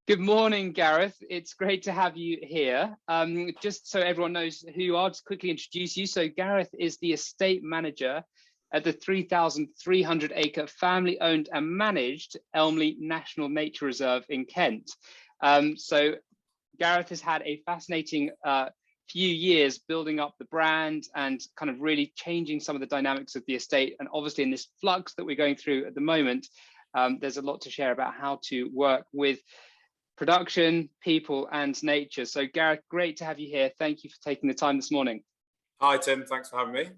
Good morning, Gareth. It's great to have you here. Just so everyone knows who you are, just quickly introduce you. So Gareth is the estate manager at the 3,300 acre family owned and managed Elmley National Nature Reserve in Kent. So Gareth has had a fascinating few years building up the brand and kind of really changing some of the dynamics of the estate. And obviously in this flux that we're going through at the moment, there's a lot to share about how to work with production, people, and nature. So Gareth, great to have you here. Thank you for taking the time this morning. Hi, Tim. Thanks for having me.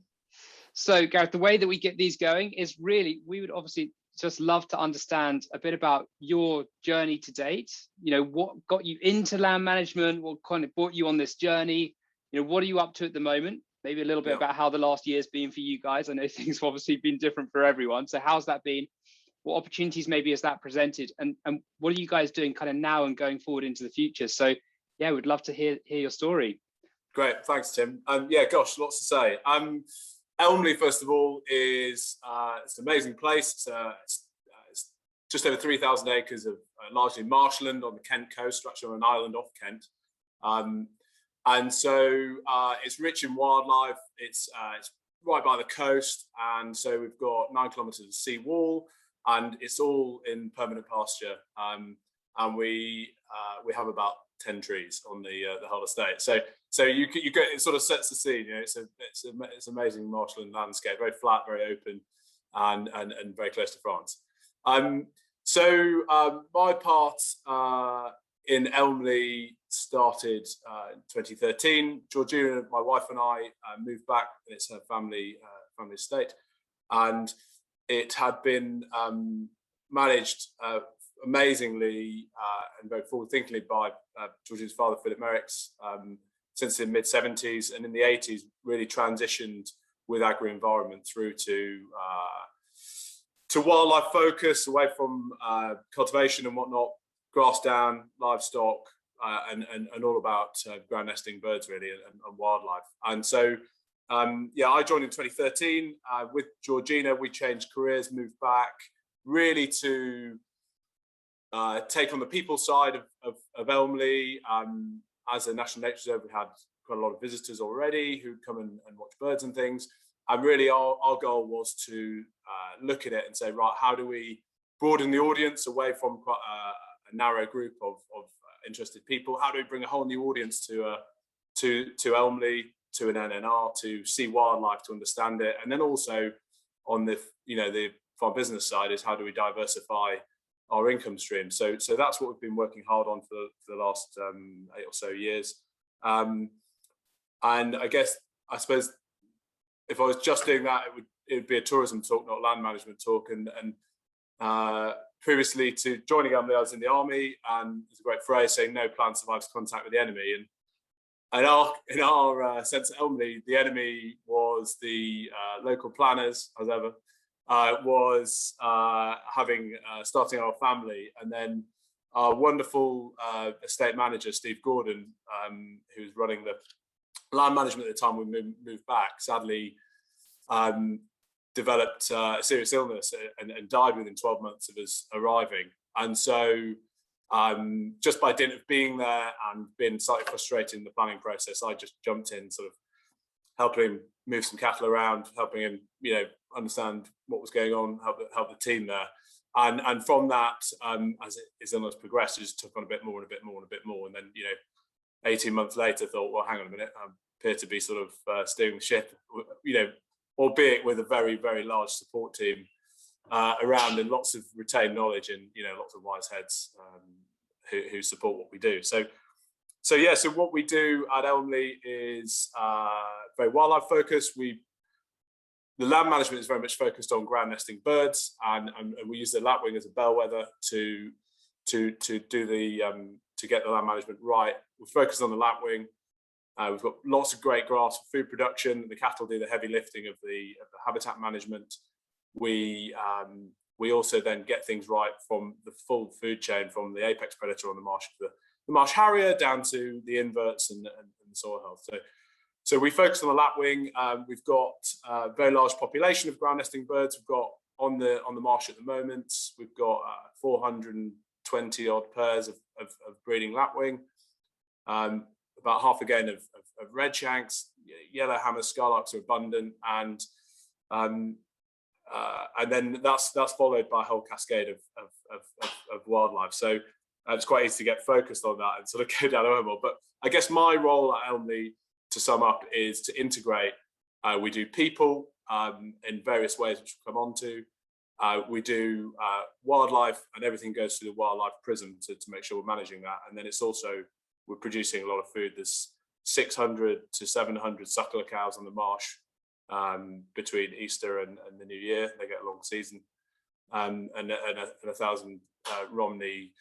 So Gareth, the way that we get these going is really, we would obviously just love to understand a bit about your journey to date. You know, what got you into land management? What kind of brought you on this journey? You know, what are you up to at the moment? Maybe a little bit about how the last year's been for you guys. I know things have obviously been different for everyone. So how's that been? What opportunities maybe has that presented, and what are you guys doing kind of now and going forward into the future? So yeah, we'd love to hear your story. Great, thanks, Tim. Yeah, gosh, lots to say. Elmley, first of all, is it's an amazing place. It's just over 3,000 acres of largely marshland on the Kent coast, structured on an island off Kent, and so it's rich in wildlife. It's right by the coast, and so we've got 9 kilometres of sea wall. And it's all in permanent pasture, and we have about 10 trees on the whole estate. So you get, it sort of sets the scene. You know, it's amazing marshland landscape, very flat, very open, and very close to France. So my part in Elmley started in 2013. Georgina, my wife, and I moved back. It's her family estate, and it had been managed amazingly and very forward-thinkingly by Georgina's father, Philip Merricks, since the mid-70s, and in the 80s really transitioned with agri-environment through to wildlife focus, away from cultivation and whatnot, grass down, livestock, and all about ground nesting birds really, and wildlife. And so yeah, I joined in 2013 with Georgina. We changed careers, moved back really to take on the people side of Elmley. As a national nature reserve, we had quite a lot of visitors already who'd come and watch birds and things. And really our goal was to look at it and say, right, how do we broaden the audience away from quite a narrow group of interested people? How do we bring a whole new audience to Elmley, to an NNR, to see wildlife, to understand it? And then also on the farm business side is how do we diversify our income stream? So that's what we've been working hard on for the last 8 or so years. And I suppose if I was just doing that, it would be a tourism talk, not land management talk. And previously to joining Elmley, I was in the army, and there's a great phrase saying no plan survives contact with the enemy. And in our sense at Elmley, the enemy was the local planners, as ever, was starting our family, and then our wonderful estate manager, Steve Gordon, who was running the land management at the time we moved back, sadly developed a serious illness and died within 12 months of us arriving. And so just by dint of being there and being slightly frustrated in the planning process, I just jumped in, sort of helping him move some cattle around, helping him, understand what was going on, help the team there. And from that, as his illness progressed, it just took on a bit more and a bit more and a bit more. And then, 18 months later, thought, well, hang on a minute, I appear to be sort of steering the ship, albeit with a very, very large support team around, and lots of retained knowledge, and lots of wise heads who support what we do. So what we do at Elmley is very wildlife focused. The land management is very much focused on ground nesting birds, and we use the lapwing as a bellwether to get the land management right. We're focused on the lapwing. We've got lots of great grass for food production. The cattle do the heavy lifting of the habitat management. We also then get things right from the full food chain, from the apex predator on the marsh to the Marsh Harrier down to the inverts and the soil health. So we focus on the lapwing. We've got a very large population of ground nesting birds. We've got on the marsh at the moment, we've got 420 20 odd pairs of breeding lapwing, about half again of redshanks. Yellow hammer skylarks are abundant, and then that's followed by a whole cascade of wildlife. So it's quite easy to get focused on that and sort of go down a wormhole. But I guess my role at Elmley, to sum up, is to integrate. We do people in various ways, which we'll come on to. We do wildlife, and everything goes through the wildlife prism to make sure we're managing that. And then it's also, we're producing a lot of food. There's 600 to 700 suckler cows on the marsh between Easter and the New Year. They get a long season, and 1,000 Romney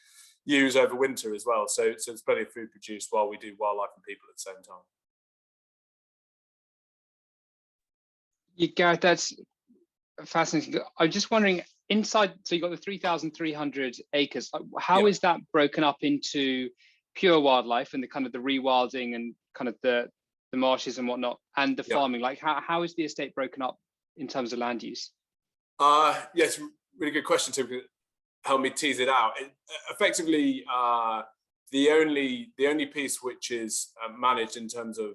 ewes over winter as well. So there's plenty of food produced while we do wildlife and people at the same time. Gareth, that's fascinating. I'm just wondering, inside, so you've got the 3,300 acres. How is that broken up into pure wildlife and the kind of the rewilding and kind of the marshes and whatnot, and the farming? Like, how is the estate broken up in terms of land use? Yes, really good question, Tim. Help me tease it out. Effectively, the only piece which is managed in terms of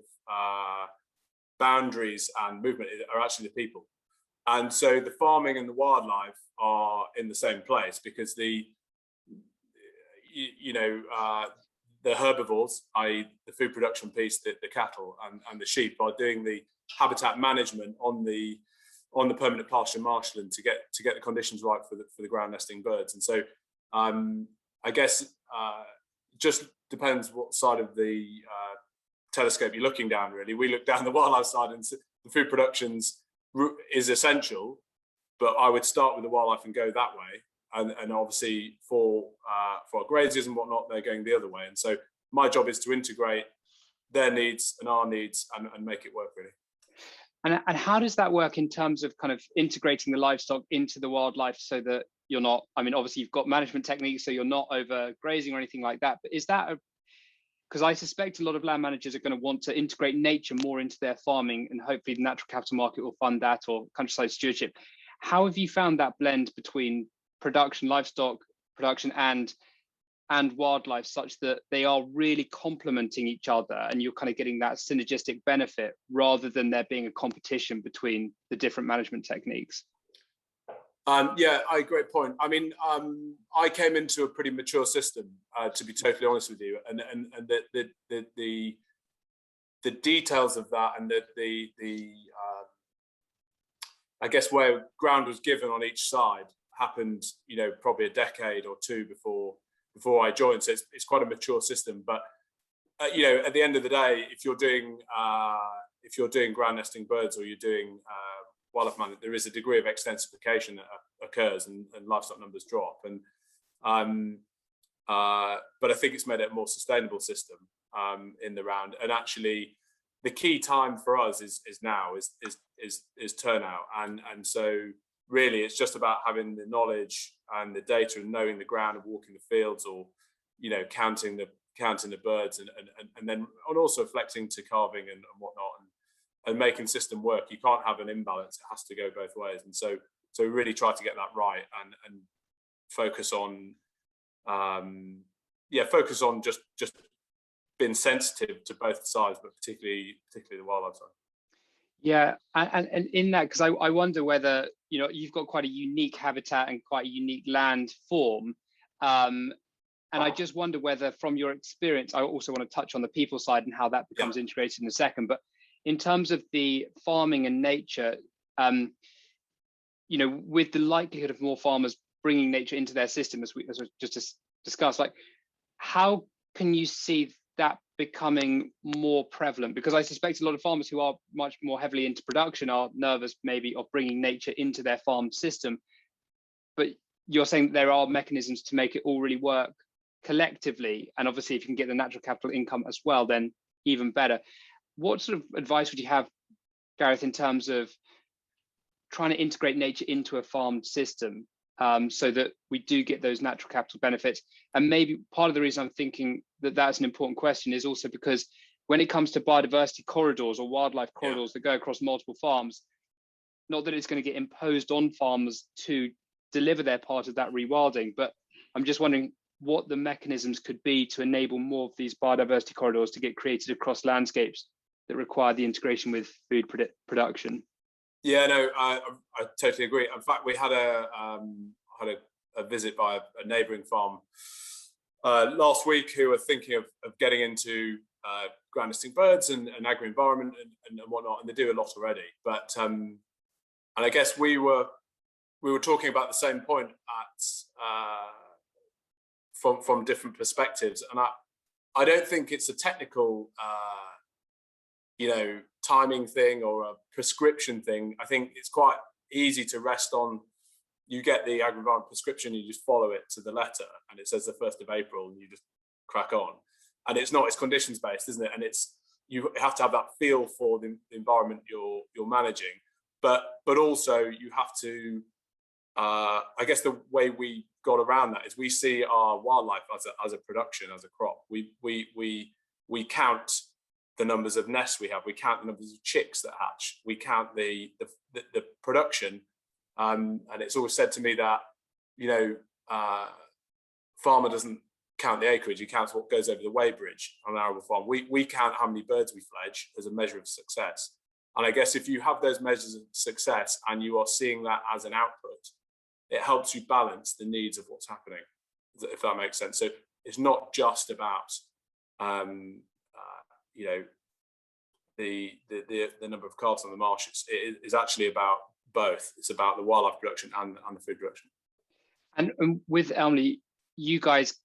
boundaries and movement are actually the people. And so the farming and the wildlife are in the same place, because the herbivores, i.e. the food production piece, the cattle and the sheep, are doing the habitat management on the permanent pasture marshland to get the conditions right for the ground nesting birds. And so I guess just depends what side of the telescope you're looking down, really. We look down the wildlife side, and the food productions is essential, but I would start with the wildlife and go that way. And obviously for our graziers and whatnot, they're going the other way. And so my job is to integrate their needs and our needs and make it work, really. And how does that work in terms of kind of integrating the livestock into the wildlife, so that you're not, I mean, obviously you've got management techniques, so you're not over grazing or anything like that, but is that because I suspect a lot of land managers are going to want to integrate nature more into their farming, and hopefully the natural capital market will fund that, or countryside stewardship. How have you found that blend between production, livestock production and wildlife, such that they are really complementing each other and you're kind of getting that synergistic benefit, rather than there being a competition between the different management techniques? Great point. I mean, I came into a pretty mature system, to be totally honest with you, and the details of that, and I guess where ground was given on each side happened, probably a decade or two before I joined. So it's quite a mature system. But at the end of the day, if you're doing ground nesting birds, or you're doing wildlife management, there is a degree of extensification that occurs, and livestock numbers drop. And but I think it's made it a more sustainable system in the round. And actually, the key time for us is now is turnout. And so really, it's just about having the knowledge and the data, and knowing the ground and walking the fields, or counting the birds, and then also flexing to calving and whatnot, and making system work. You can't have an imbalance; it has to go both ways. And so we really try to get that right, and focus on just being sensitive to both sides, but particularly the wildlife side. Yeah, and in that, because I wonder whether you've got quite a unique habitat and quite a unique land form, and I just wonder whether, from your experience, I also want to touch on the people side and how that becomes integrated in a second. But in terms of the farming and nature, with the likelihood of more farmers bringing nature into their system, as we just discussed, like, how can you see that becoming more prevalent? Because I suspect a lot of farmers who are much more heavily into production are nervous maybe of bringing nature into their farm system, but you're saying that there are mechanisms to make it all really work collectively, and obviously if you can get the natural capital income as well, then even better. What sort of advice would you have, Gareth, in terms of trying to integrate nature into a farmed system, so that we do get those natural capital benefits? And maybe part of the reason I'm thinking that that's an important question is also because when it comes to biodiversity corridors or wildlife corridors that go across multiple farms, not that it's going to get imposed on farmers to deliver their part of that rewilding, but I'm just wondering, what the mechanisms could be to enable more of these biodiversity corridors to get created across landscapes that require the integration with food production. Yeah, no, I totally agree. In fact, we had a visit by a neighbouring farm last week who were thinking of getting into ground nesting birds and agri-environment and whatnot, and they do a lot already. But and I guess we were talking about the same point from different perspectives, and I don't think it's a technical timing thing or a prescription thing. I think it's quite easy to rest on. You get the agri-environment prescription, you just follow it to the letter, and it says the 1st of April, and you just crack on. And it's conditions based, isn't it? And you have to have that feel for the environment you're managing, but also you have to. I guess the way we got around that is we see our wildlife as a production, as a crop. We count the numbers of nests we have. We count the numbers of chicks that hatch. We count the production. And it's always said to me that, farmer doesn't count the acreage, he counts what goes over the weighbridge on an arable farm. We count how many birds we fledge as a measure of success. And I guess if you have those measures of success and you are seeing that as an output, it helps you balance the needs of what's happening, if that makes sense. So it's not just about, the number of calves on the marsh. It is actually about both. It's about the wildlife production and the food production. And with Elmley, you guys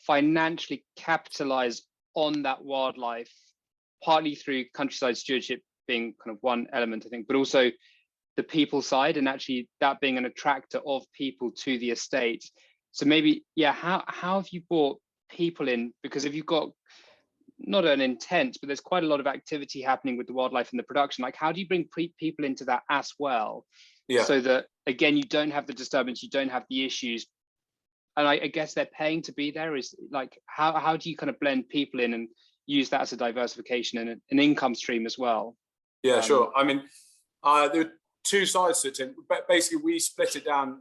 financially capitalize on that wildlife, partly through countryside stewardship being kind of one element, I think, but also the people side, and actually that being an attractor of people to the estate. So maybe, how have you brought people in? Because if you've got not an intent, but there's quite a lot of activity happening with the wildlife and the production, like how do you bring people into that as well? Yeah. So that, again, you don't have the disturbance, you don't have the issues. And I guess they're paying to be there. Is like, how do you kind of blend people in and use that as a diversification and an income stream as well? Yeah, sure. I mean, there are two sides to it. But basically, we split it down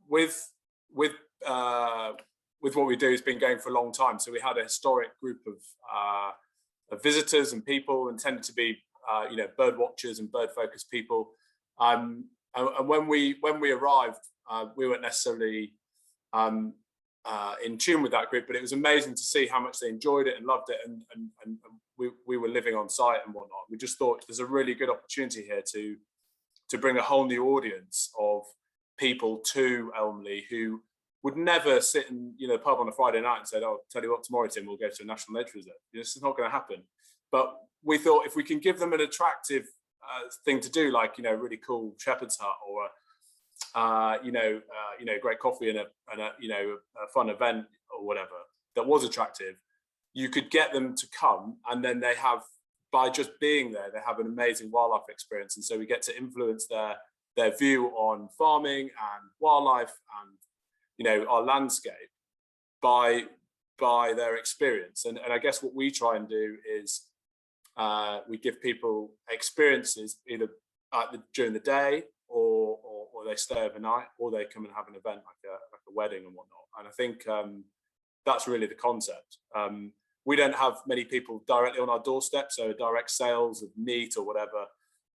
with what we do. It's been going for a long time. So we had a historic group of visitors and people, and tended to be bird watchers and bird focused people. And when we arrived, we weren't necessarily in tune with that group, but it was amazing to see how much they enjoyed it and loved it, and we were living on site and whatnot. We just thought there's a really good opportunity here to bring a whole new audience of people to Elmley who would never sit in the pub on a Friday night and say, "Oh, tell you what, tomorrow, Tim, we'll go to a national nature reserve." This is not going to happen. But we thought if we can give them an attractive thing to do, like really cool shepherd's hut, or great coffee and a fun event or whatever that was attractive, you could get them to come, and then they have, by just being there, they have an amazing wildlife experience. And so we get to influence their view on farming and wildlife and our landscape by their experience. And I guess what we try and do is we give people experiences either during the day or they stay overnight, or they come and have an event like a wedding and whatnot. And I think that's really the concept. We don't have many people directly on our doorstep, so direct sales of meat or whatever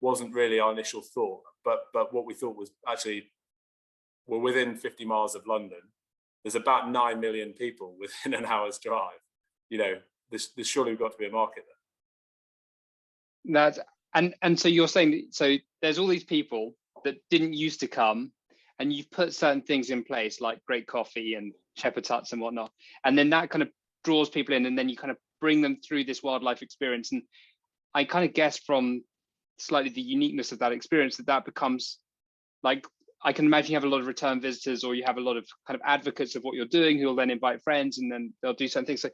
wasn't really our initial thought. But what we thought was, actually, we're within 50 miles of London. There's about 9 million people within an hour's drive. There's surely got to be a market there. And so you're saying, so there's all these people that didn't used to come, and you've put certain things in place like great coffee and shepherd's huts and whatnot, and then that kind of draws people in, and then you kind of bring them through this wildlife experience. And I kind of guess from slightly the uniqueness of that experience that becomes, like, I can imagine you have a lot of return visitors, or you have a lot of kind of advocates of what you're doing who will then invite friends, and then they'll do certain things. So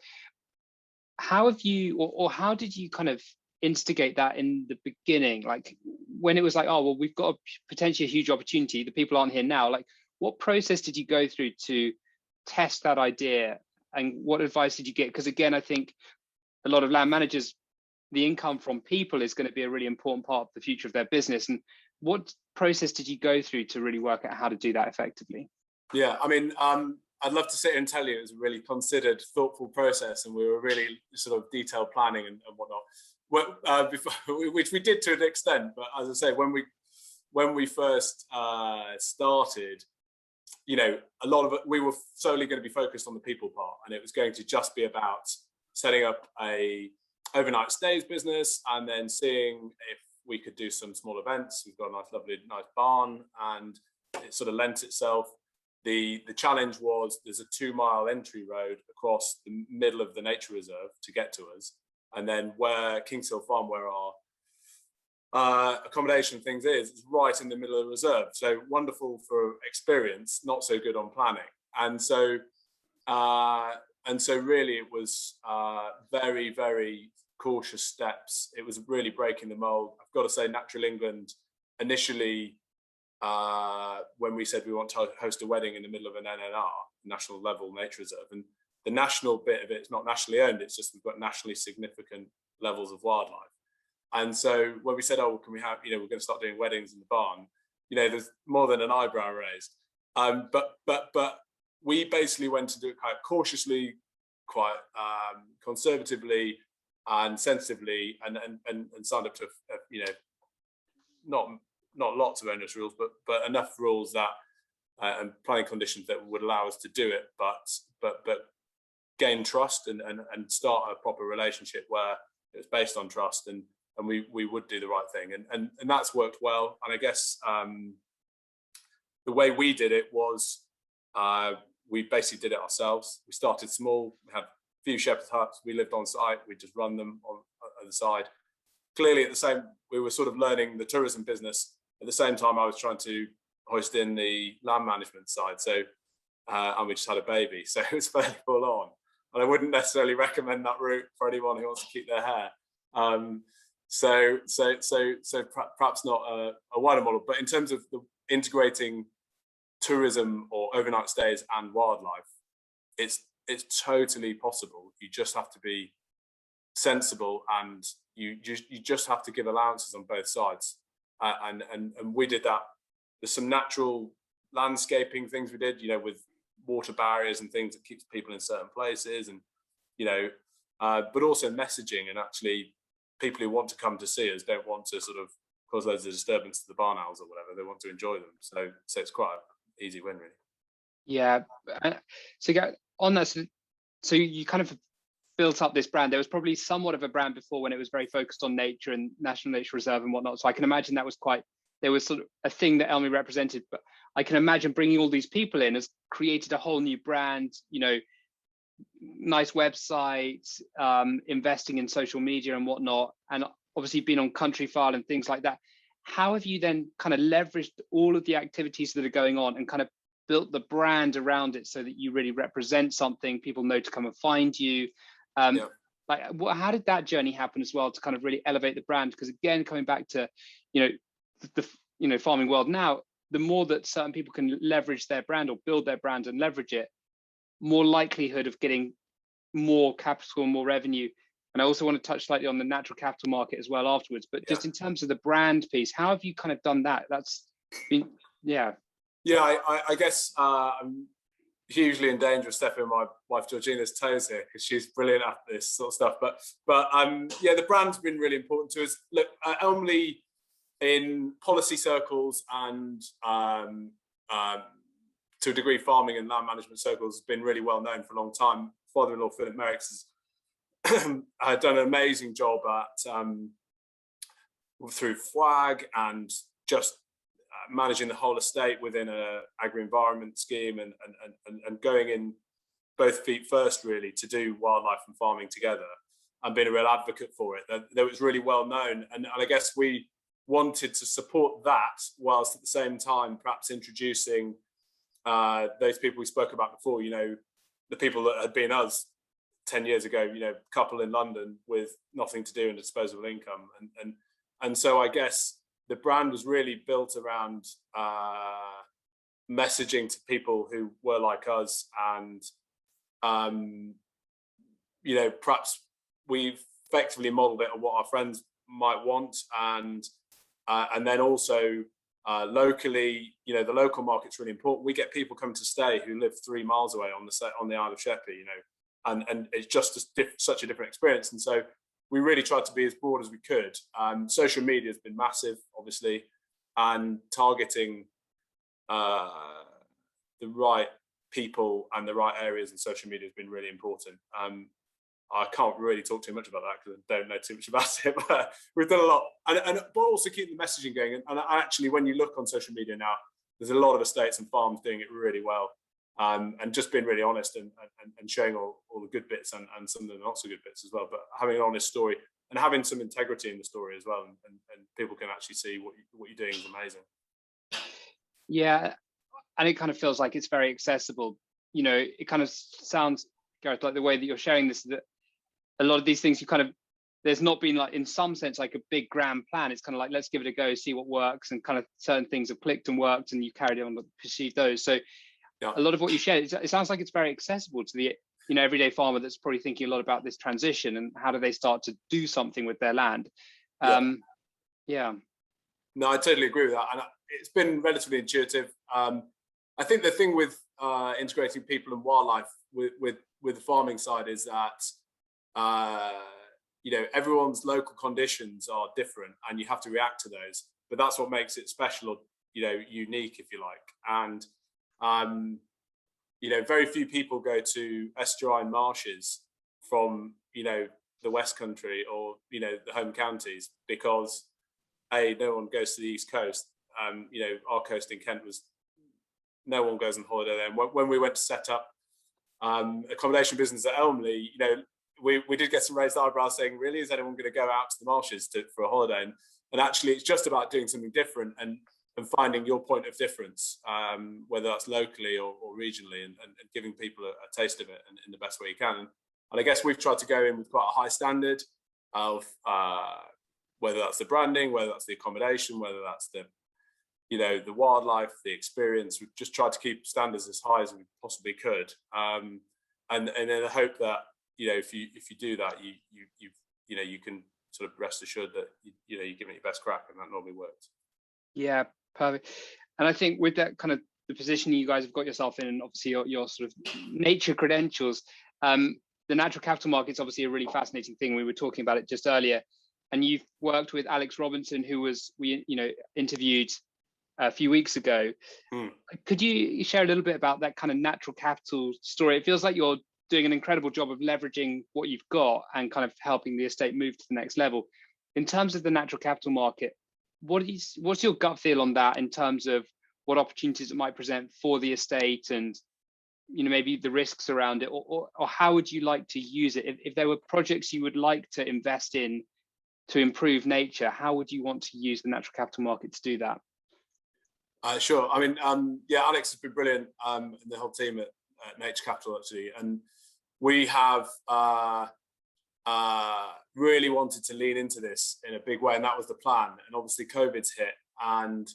how have you, or how did you kind of instigate that in the beginning? Like when it was like, oh, well, we've got potentially a huge opportunity, the people aren't here now. Like, what process did you go through to test that idea, and what advice did you get? Because again, I think a lot of land managers, the income from people is going to be a really important part of the future of their business. And what process did you go through to really work out how to do that effectively? Yeah, I mean, I'd love to sit here and tell you it was a really considered, thoughtful process, and we were really sort of detailed planning and whatnot. Which we did to an extent, but as I say, when we first started, a lot of it, we were solely going to be focused on the people part, and it was going to just be about setting up a overnight stays business and then seeing if we could do some small events. We've got a nice barn, and it sort of lent itself. The challenge was there's a 2-mile entry road across the middle of the nature reserve to get to us, and then where Kingshill Farm, where our accommodation things is right in the middle of the reserve. So wonderful for experience, not so good on planning. And so really it was very, very cautious steps. It was really breaking the mold. I've got to say, Natural England initially, when we said we want to host a wedding in the middle of an NNR, National Level Nature Reserve, and the national bit of it is not nationally owned, it's just we've got nationally significant levels of wildlife. And so when we said, oh, can we have, we're going to start doing weddings in the barn, there's more than an eyebrow raised. But we basically went to do it quite cautiously, quite conservatively and sensitively, and signed up to, not lots of onerous rules, but enough rules that and planning conditions that would allow us to do it, but gain trust and start a proper relationship where it was based on trust, and we would do the right thing, and that's worked well. And I guess the way we did it was we basically did it ourselves. We started small. We had a few shepherd's huts. We lived on site. We just run them on the side. Clearly, we were sort of learning the tourism business. At the same time, I was trying to hoist in the land management side. So, and we just had a baby, so it was fairly full on. And I wouldn't necessarily recommend that route for anyone who wants to keep their hair. So perhaps not a wider model, but in terms of the integrating tourism or overnight stays and wildlife, it's totally possible. You just have to be sensible, and you just have to give allowances on both sides. And we did that. There's some natural landscaping things we did, with water barriers and things that keeps people in certain places, and but also messaging, and actually people who want to come to see us don't want to sort of cause loads of disturbance to the barn owls or whatever. They want to enjoy them. So it's quite an easy win, really. Yeah. So on that, so you kind of built up this brand. There was probably somewhat of a brand before when it was very focused on nature and National Nature Reserve and whatnot. So I can imagine there was sort of a thing that Elmley represented, but I can imagine bringing all these people in has created a whole new brand, nice website, investing in social media and whatnot, and obviously been on Countryfile and things like that. How have you then kind of leveraged all of the activities that are going on and kind of built the brand around it so that you really represent something, people know to come and find you? How did that journey happen as well to kind of really elevate the brand? Because again, coming back to, the farming world now, the more that certain people can leverage their brand or build their brand and leverage it, more likelihood of getting more capital, more revenue. And I also want to touch slightly on the natural capital market as well afterwards. But just in terms of the brand piece, how have you kind of done that? That's been, I guess I'm hugely in danger of stepping my wife Georgina's toes here, because she's brilliant at this sort of stuff. But the brand's been really important to us. Look, Elmley in policy circles and to a degree farming and land management circles has been really well known for a long time. Father-in-law Philip Merricks has done an amazing job at through FWAG and just managing the whole estate within a agri-environment scheme and going in both feet first, really, to do wildlife and farming together, and being a real advocate for it. That was really well known, and I guess we wanted to support that whilst at the same time perhaps introducing those people we spoke about before, the people that had been us 10 years ago, couple in London with nothing to do and disposable income. And so I guess the brand was really built around messaging to people who were like us, and perhaps we've effectively modeled it on what our friends might want, and then also Locally, you know, the local market's really important. We get people come to stay who live 3 miles away on the Isle of Sheppey, you know, and it's just such a different experience. And so we really tried to be as broad as we could. Social media has been massive, obviously, and targeting the right people and the right areas in social media has been really important. I can't really talk too much about that because I don't know too much about it, but we've done a lot. But also keep the messaging going. And actually, when you look on social media now, there's a lot of estates and farms doing it really well, and just being really honest and showing all the good bits and some of the not so good bits as well. But having an honest story and having some integrity in the story as well, and people can actually see what you're doing is amazing. Yeah, and it kind of feels like it's very accessible. You know, it kind of sounds, Gareth, like the way that you're sharing this, that a lot of these things you kind of, there's not been like, in some sense, like a big grand plan. It's kind of like, let's give it a go, see what works, and kind of certain things have clicked and worked, and you carried on to pursue those. So yeah, a lot of what you shared, it sounds like it's very accessible to the, you know, everyday farmer that's probably thinking a lot about this transition and how do they start to do something with their land. Yeah. No, I totally agree with that, and it's been relatively intuitive. I think the thing with integrating people and wildlife with the farming side is that you know, everyone's local conditions are different, and you have to react to those. But that's what makes it special, or, you know, unique, if you like. And you know, very few people go to estuarine marshes from, you know, the West Country or, you know, the home counties, because no one goes to the East Coast. You know, our coast in Kent was, no one goes on holiday there. And when we went to set up accommodation business at Elmley, you know, we did get some raised eyebrows saying, really, is anyone going to go out to the marshes for a holiday? And actually, it's just about doing something different and finding your point of difference, whether that's locally or regionally, and giving people a taste of it in the best way you can. And I guess we've tried to go in with quite a high standard of whether that's the branding, whether that's the accommodation, whether that's the, you know, the wildlife, the experience. We've just tried to keep standards as high as we possibly could, and in the hope that, you know, if you do that, you know, you can sort of rest assured that you know, you're giving it your best crack, and that normally works. Yeah, perfect. And I think with that kind of the position you guys have got yourself in, and obviously your sort of nature credentials, the natural capital market is obviously a really fascinating thing. We were talking about it just earlier, and you've worked with Alex Robinson, who we interviewed a few weeks ago. Could you share a little bit about that kind of natural capital story? It feels like you're doing an incredible job of leveraging what you've got and kind of helping the estate move to the next level. In terms of the natural capital market, what's your gut feel on that, in terms of what opportunities it might present for the estate, and, you know, maybe the risks around it, or how would you like to use it? If there were projects you would like to invest in to improve nature, how would you want to use the natural capital market to do that? Sure. I mean, yeah, Alex has been brilliant, and the whole team at Nature Capital, actually. And we have really wanted to lean into this in a big way, and that was the plan. And obviously COVID's hit, and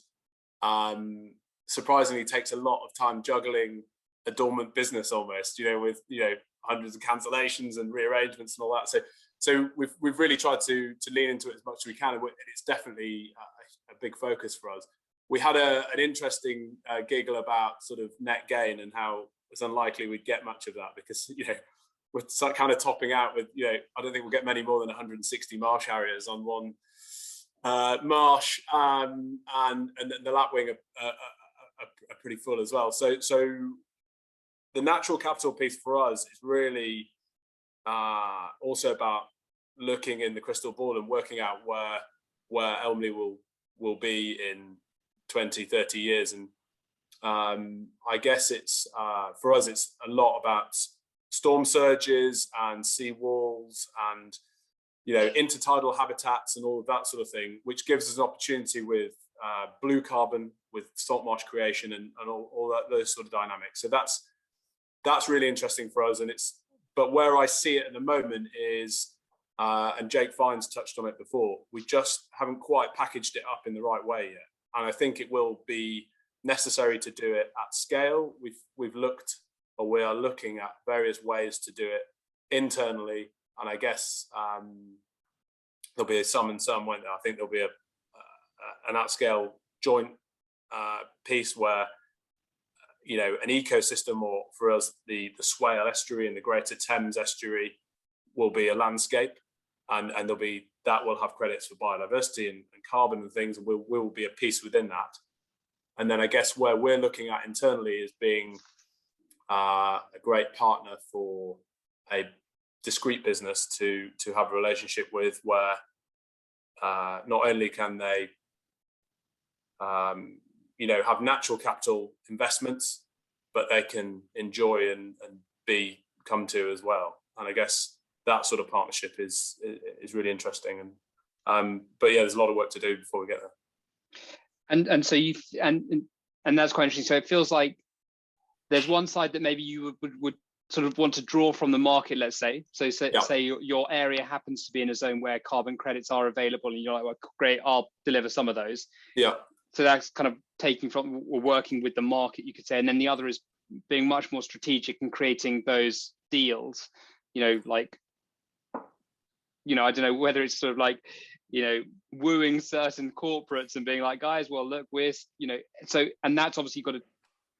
surprisingly takes a lot of time juggling a dormant business almost, you know, with, you know, hundreds of cancellations and rearrangements and all that. So we've really tried to lean into it as much as we can, and it's definitely a big focus for us. We had an interesting giggle about sort of net gain and how it's unlikely we'd get much of that, because, you know, we're kind of topping out with, you know, I don't think we'll get many more than 160 Marsh Harriers on one marsh, and the lapwing are pretty full as well. So the natural capital piece for us is really also about looking in the crystal ball and working out where Elmley will be in 20, 30 years. And I guess it's for us, it's a lot about storm surges and sea walls and, you know, intertidal habitats and all of that sort of thing, which gives us an opportunity with blue carbon, with salt marsh creation and all that, those sort of dynamics. So that's really interesting for us. And but where I see it at the moment is, and Jake Fines touched on it before, we just haven't quite packaged it up in the right way yet. And I think it will be necessary to do it at scale. We've looked, or we are looking at various ways to do it internally, and I guess there'll be some and some, won't there? I think there'll be an at-scale joint piece where, you know, an ecosystem, or for us, the Swale estuary and the Greater Thames estuary will be a landscape, and there'll be, that will have credits for biodiversity and carbon and things, and will be a piece within that. And then I guess where we're looking at internally is being a great partner for a discrete business to have a relationship with, where not only can they you know, have natural capital investments, but they can enjoy and come to as well. And I guess that sort of partnership is really interesting. And but yeah, there's a lot of work to do before we get there. And so you and that's quite interesting. So it feels like there's one side that maybe you would sort of want to draw from the market, let's say. So say your area happens to be in a zone where carbon credits are available, and you're like, well, great, I'll deliver some of those. Yeah. So that's kind of taking from, or working with the market, you could say. And then the other is being much more strategic and creating those deals, you know, like, you know, I don't know whether it's sort of like, you know, wooing certain corporates and being like, guys, well, look, we're, you know, so, and that's obviously got to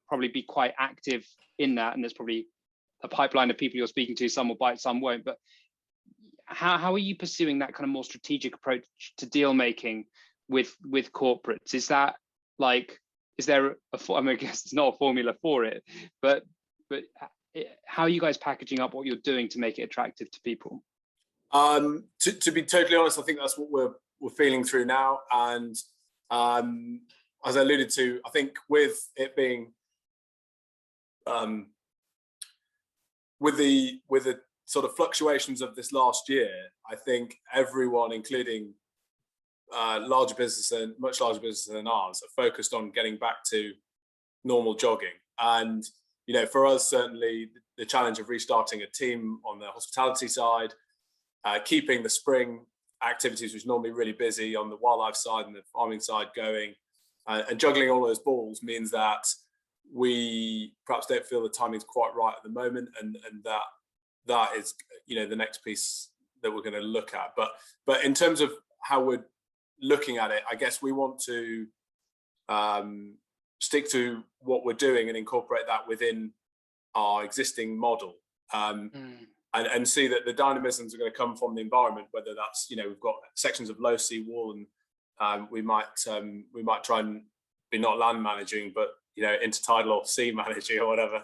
probably be quite active in that. And there's probably a pipeline of people you're speaking to, some will bite, some won't. But how are you pursuing that kind of more strategic approach to deal making with corporates? Is that like, is there I mean, I guess it's not a formula for it, but how are you guys packaging up what you're doing to make it attractive to people? To be totally honest, I think that's what we're feeling through now. And as I alluded to, I think with it being with the sort of fluctuations of this last year, I think everyone, including larger business and much larger business than ours, are focused on getting back to normal jogging. And you know, for us, certainly the challenge of restarting a team on the hospitality side, keeping the spring activities, which is normally really busy, on the wildlife side and the farming side going, and juggling all those balls, means that we perhaps don't feel the timing's quite right at the moment, and that is, you know, the next piece that we're going to look at. But in terms of how we're looking at it, I guess we want to stick to what we're doing and incorporate that within our existing model, and see that the dynamisms are going to come from the environment, whether that's, you know, we've got sections of low sea wall, and we might try and be not land managing, but, you know, intertidal or sea managing or whatever.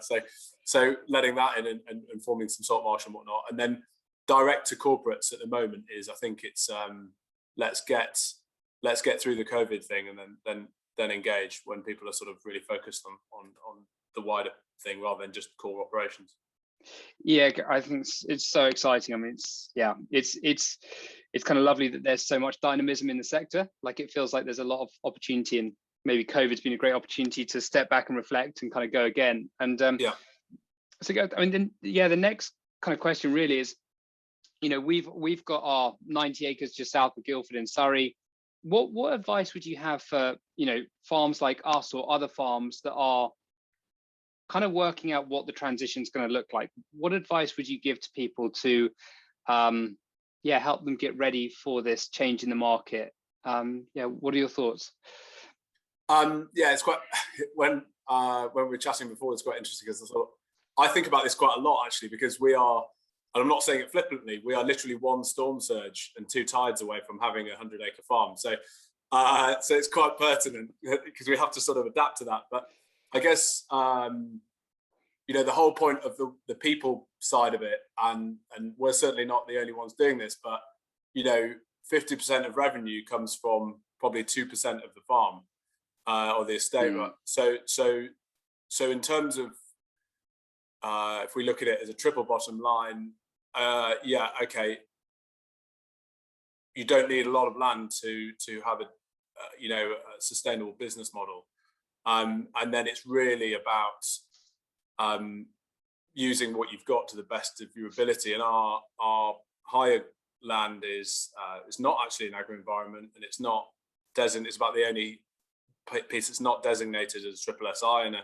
So letting that in and forming some salt marsh and whatnot. And then direct to corporates at the moment is, I think it's let's get through the COVID thing, and then engage when people are sort of really focused on the wider thing rather than just core operations. Yeah, I think it's so exciting. I mean, it's kind of lovely that there's so much dynamism in the sector. Like, it feels like there's a lot of opportunity, and maybe COVID's been a great opportunity to step back and reflect and kind of go again. And so I mean, the next kind of question really is, you know, we've got our 90 acres just south of Guildford in Surrey. What advice would you have for, you know, farms like us or other farms that are kind of working out what the transition is going to look like? What advice would you give to people to help them get ready for this change in the market? What are your thoughts? It's quite, when we were chatting before, it's quite interesting, because I think about this quite a lot, actually, because we are, and I'm not saying it flippantly, we are literally one storm surge and 2 tides away from having a 100-acre farm. So it's quite pertinent, because we have to sort of adapt to that. But I guess, you know, the whole point of the people side of it, and we're certainly not the only ones doing this, but, you know, 50% of revenue comes from probably 2% of the farm or the estate. So in terms of, if we look at it as a triple bottom line, you don't need a lot of land to have a sustainable business model, and then it's really about using what you've got to the best of your ability. And our higher land is not actually an agri environment, and it's not it's about the only piece that's not designated as triple SI, and a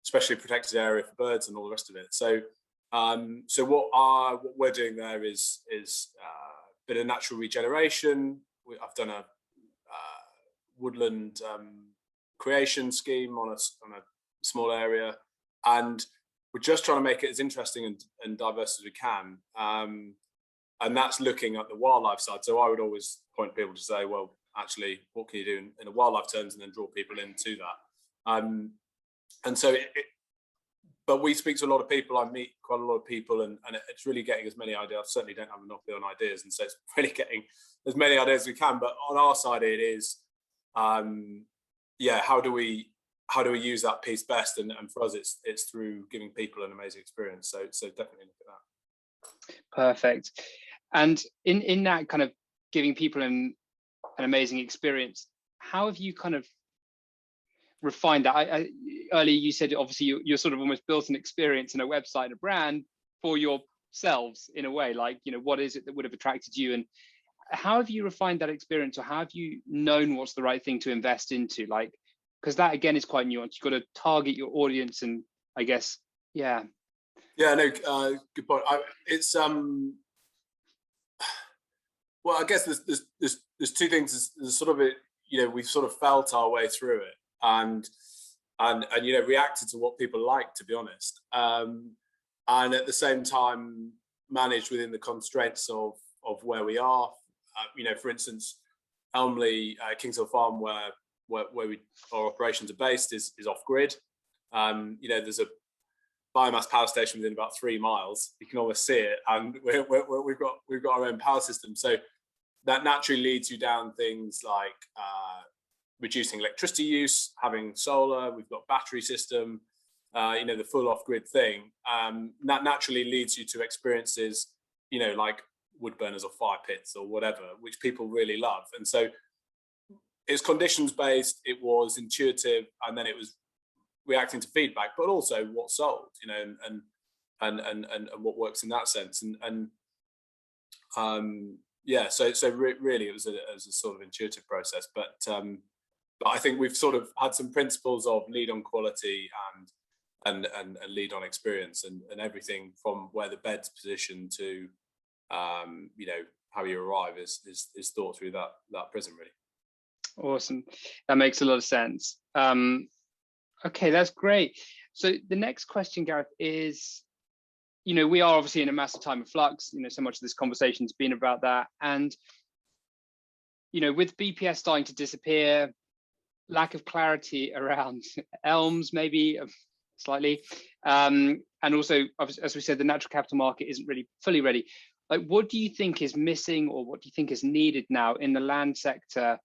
especially protected area for birds and all the rest of it. So what we're doing there is a bit of natural regeneration. I've done a woodland creation scheme on a small area, and we're just trying to make it as interesting and diverse as we can. And that's looking at the wildlife side. So I would always point people to say, well, actually, what can you do in a wildlife terms, and then draw people into that. And so, but we speak to a lot of people. I meet quite a lot of people, and it's really getting as many ideas. I certainly don't have a monopoly on ideas, and so it's really getting as many ideas as we can. But on our side, it is, how do we use that piece best? And for us, it's through giving people an amazing experience. So definitely look at that. Perfect. And in that kind of giving people an amazing experience, how have you kind of refined that? Earlier you said obviously you're sort of almost built an experience and a website and a brand for yourselves in a way, like, what is it that would have attracted you, and how have you refined that experience, or how have you known what's the right thing to invest into? Like, because that again is quite nuanced. You've got to target your audience, and I guess, yeah. Yeah, no, good point. It's well, I guess there's two things. There's sort of it, we've sort of felt our way through it, and reacted to what people like, to be honest, and at the same time managed within the constraints of where we are. For instance, Elmley, Kings Hill Farm, where our operations are based, is off grid. There's a biomass power station within about 3 miles. You can almost see it, and we've got our own power system. So that naturally leads you down things like reducing electricity use, having solar. We've got battery system. The full off-grid thing. That naturally leads you to experiences, like wood burners or fire pits or whatever, which people really love. And so it's conditions based. It was intuitive, and then it was reacting to feedback, but also what sold, and what works in that sense. So really it was a sort of intuitive process, but I think we've sort of had some principles of lead on quality and lead on experience, and everything from where the bed's positioned to how you arrive is thought through that prism, really. Awesome, that makes a lot of sense. Okay, that's great. So the next question, Gareth, is, we are obviously in a massive time of flux. So much of this conversation's been about that, and with BPS starting to disappear, lack of clarity around ELMs maybe slightly, and also, as we said, the natural capital market isn't really fully ready. Like, what do you think is missing, or what do you think is needed now in the land sector,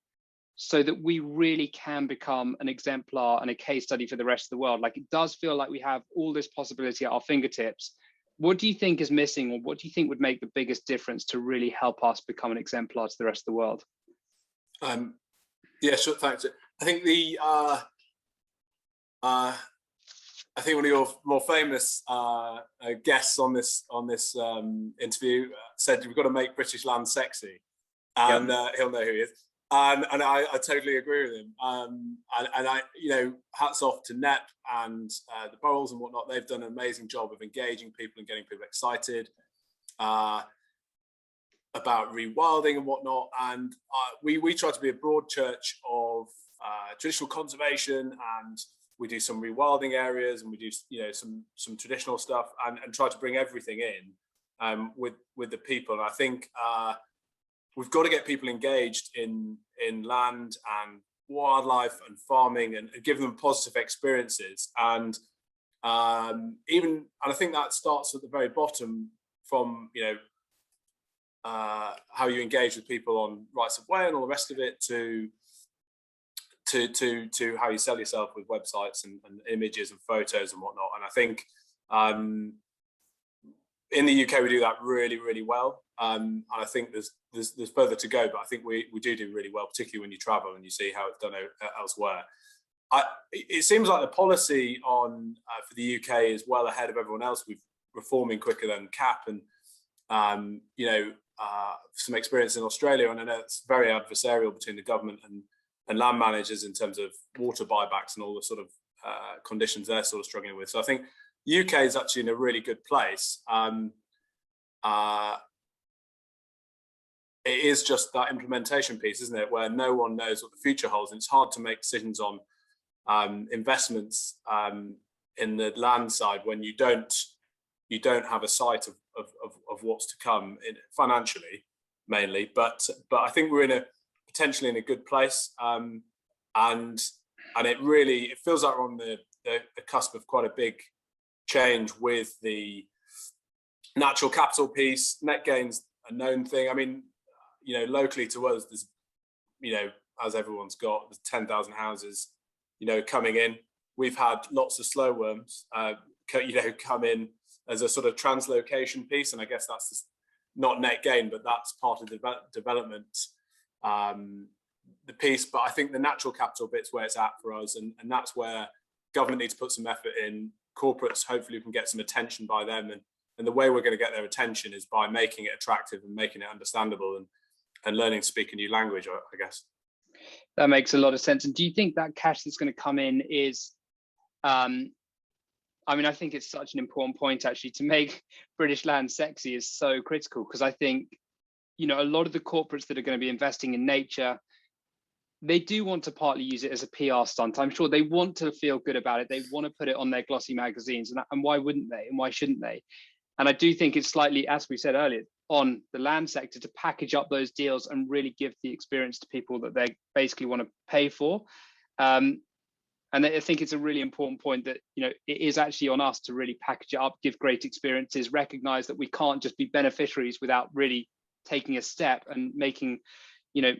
so that we really can become an exemplar and a case study for the rest of the world? Like, it does feel like we have all this possibility at our fingertips. What do you think is missing, or what do you think would make the biggest difference to really help us become an exemplar to the rest of the world? Yeah, sure. Thanks. I think I think one of your more famous guests on this interview said we've got to make British land sexy, and he'll know who he is. And I totally agree with him. And I, hats off to NEP and the boroughs and whatnot. They've done an amazing job of engaging people and getting people excited about rewilding and whatnot. And we try to be a broad church of traditional conservation, and we do some rewilding areas, and we do some traditional stuff, and try to bring everything in with the people. And I think we've got to get people engaged in land and wildlife and farming, and give them positive experiences. And I think that starts at the very bottom, from how you engage with people on rights of way and all the rest of it, to how you sell yourself with websites and images and photos and whatnot. And I think in the UK we do that really, really well. And I think there's further to go, but I think we do really well, particularly when you travel and you see how it's done elsewhere. It seems like the policy for the UK is well ahead of everyone else. We're reforming quicker than CAP, and some experience in Australia, and I know it's very adversarial between the government and land managers in terms of water buybacks and all the sort of conditions they're sort of struggling with. So I think the UK is actually in a really good place. It is just that implementation piece, isn't it, where no one knows what the future holds, and it's hard to make decisions on investments in the land side when you don't have a sight of what's to come financially mainly. But I think we're potentially in a good place, and it feels like we're on the cusp of quite a big change with the natural capital piece. Net gain's a known thing. I mean, locally to us, there's, as everyone's got, there's 10,000 houses, coming in. We've had lots of slow worms, come in as a sort of translocation piece, and I guess that's just not net gain, but that's part of the development, the piece. But I think the natural capital bit's where it's at for us, and that's where government needs to put some effort in. Corporates, hopefully we can get some attention by them, and the way we're going to get their attention is by making it attractive and making it understandable and learning to speak a new language, I guess. That makes a lot of sense. And do you think that cash that's going to come in is, I think it's such an important point, actually, to make British land sexy is so critical, because I think, a lot of the corporates that are going to be investing in nature, they do want to partly use it as a PR stunt. I'm sure they want to feel good about it. They want to put it on their glossy magazines, and why wouldn't they? And why shouldn't they? And I do think it's slightly, as we said earlier, on the land sector to package up those deals and really give the experience to people that they basically want to pay for. And I think it's a really important point that, it is actually on us to really package it up, give great experiences, recognize that we can't just be beneficiaries without really taking a step and making a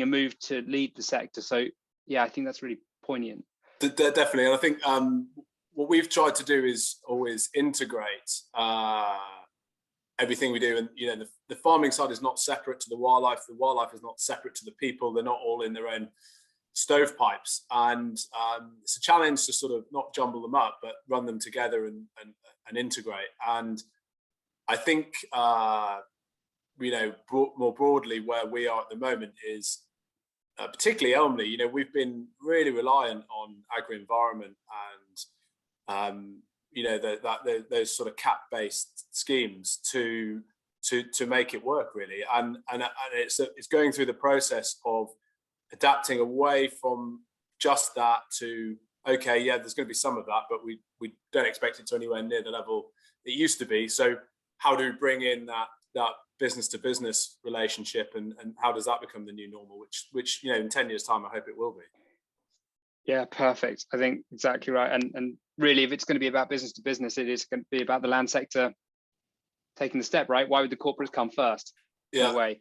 move to lead the sector. So yeah, I think that's really poignant. Definitely. And I think what we've tried to do is always integrate everything we do. And, the farming side is not separate to the wildlife. The wildlife is not separate to the people. They're not all in their own stovepipes. And it's a challenge to sort of not jumble them up, but run them together and integrate. And I think, more broadly, where we are at the moment is particularly Elmley. We've been really reliant on agri-environment and those sort of cap-based schemes to make it work, really. And it's going through the process of adapting away from just that to, okay, yeah, there's going to be some of that, but we don't expect it to anywhere near the level it used to be. So how do we bring in that business to business relationship, and how does that become the new normal, which in 10 years time I hope it will be. Yeah, perfect. I think exactly right. And really, if it's going to be about business to business, it is going to be about the land sector taking the step, right? Why would the corporates come first? Yeah. In a way.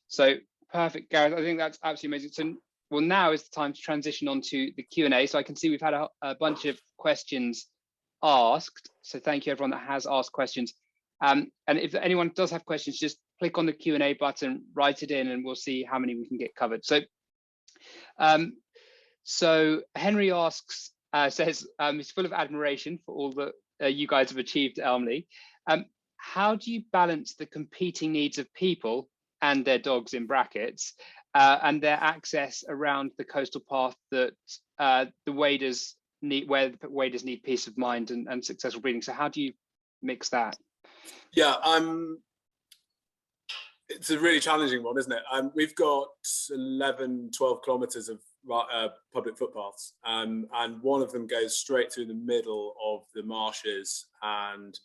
So perfect, Gareth. I think that's absolutely amazing. So, well, now is the time to transition onto the Q&A. So I can see we've had a bunch of questions asked. So thank you everyone that has asked questions. And if anyone does have questions, just click on the Q&A button, write it in, and we'll see how many we can get covered. So Henry asks, says he's full of admiration for all that you guys have achieved at Elmley. How do you balance the competing needs of people and their dogs in brackets and their access around the coastal path that the waders need, where the waders need peace of mind and successful breeding? So how do you mix that? Yeah, it's a really challenging one, isn't it? We've got 11, 12 kilometres of public footpaths, and one of them goes straight through the middle of the marshes and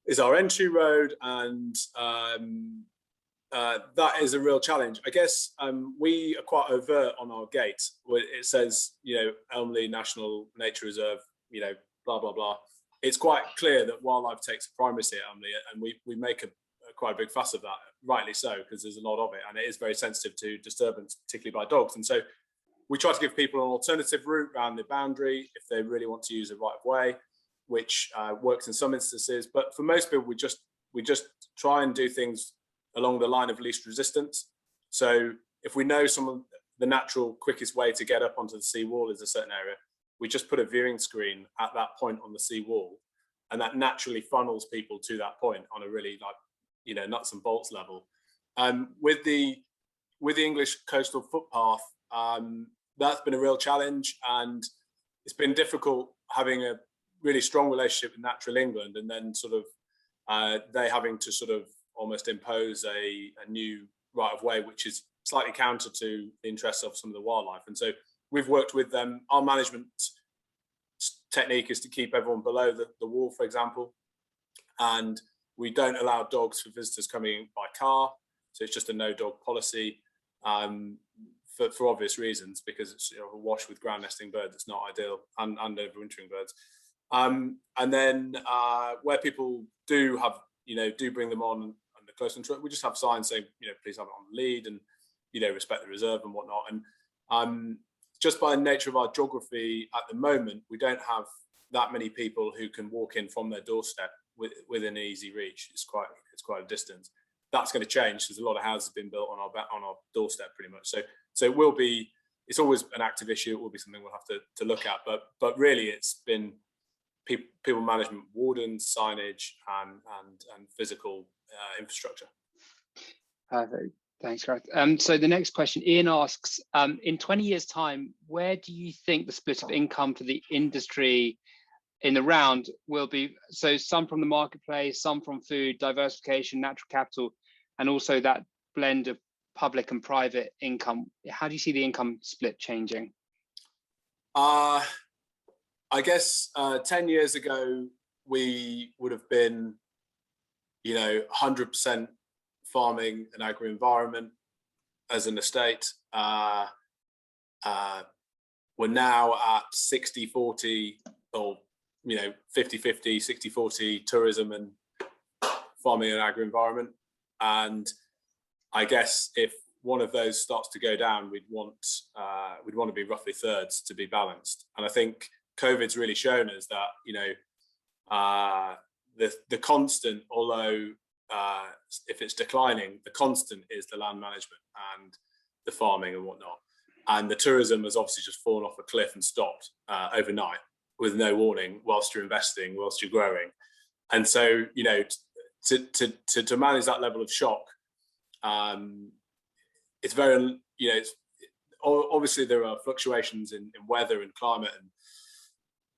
is our entry road, and that is a real challenge. I guess we are quite overt on our gate. It says, Elmley National Nature Reserve, blah, blah, blah. It's quite clear that wildlife takes a primacy at Elmley, and we make quite a big fuss of that, rightly so, because there's a lot of it, and it is very sensitive to disturbance, particularly by dogs. And so we try to give people an alternative route around the boundary if they really want to use a right of way, which works in some instances. But for most people, we just try and do things along the line of least resistance. So if we know the natural quickest way to get up onto the seawall is a certain area, we just put a viewing screen at that point on the seawall, and that naturally funnels people to that point on a really nuts and bolts level. With the English coastal footpath, that's been a real challenge, and it's been difficult having a really strong relationship with Natural England, and then sort of they having to sort of almost impose a new right of way, which is slightly counter to the interests of some of the wildlife. And so we've worked with them. Our management technique is to keep everyone below the wall, for example, and we don't allow dogs for visitors coming in by car. So it's just a no dog policy, for obvious reasons, because it's awash with ground nesting birds. It's not ideal, and overwintering birds. And then where people do have, do bring them on under close control, we just have signs saying, please have it on the lead, and respect the reserve and whatnot. And just by the nature of our geography at the moment, we don't have that many people who can walk in from their doorstep within easy reach. It's quite a distance. That's going to change because a lot of houses have been built on our doorstep pretty much. So it will be. It's always an active issue. It will be something we'll have to look at. But really, it's been people management, wardens, signage, and physical infrastructure. Perfect. Thanks, Gareth. So the next question, Ian asks, in 20 years' time, where do you think the split of income for the industry in the round will be? So some from the marketplace, some from food, diversification, natural capital, and also that blend of public and private income. How do you see the income split changing? I guess 10 years ago, we would have been, 100% farming and agri-environment as an estate. We're now at 60-40 or 50-50, 60-40 tourism and farming and agri-environment. And I guess if one of those starts to go down, we'd want to be roughly thirds to be balanced. And I think COVID's really shown us that the constant, although if it's declining, the constant is the land management and the farming and whatnot. And the tourism has obviously just fallen off a cliff and stopped overnight with no warning, whilst you're investing, whilst you're growing. And so, to manage that level of shock, it's very, it's obviously there are fluctuations in weather and climate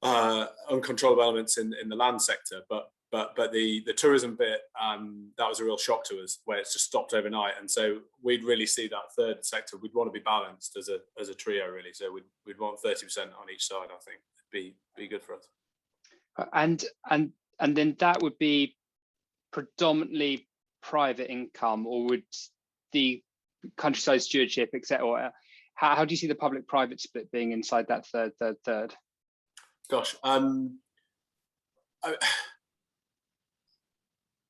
and uncontrollable elements in the land sector, but the tourism bit, that was a real shock to us, where it's just stopped overnight. And so we'd really see that third sector. We'd want to be balanced as a trio, really. So we'd want 30% on each side. I think it'd be good for us. And then that would be predominantly private income, or would the countryside stewardship, etc., or how do you see the public-private split being inside that third? Gosh,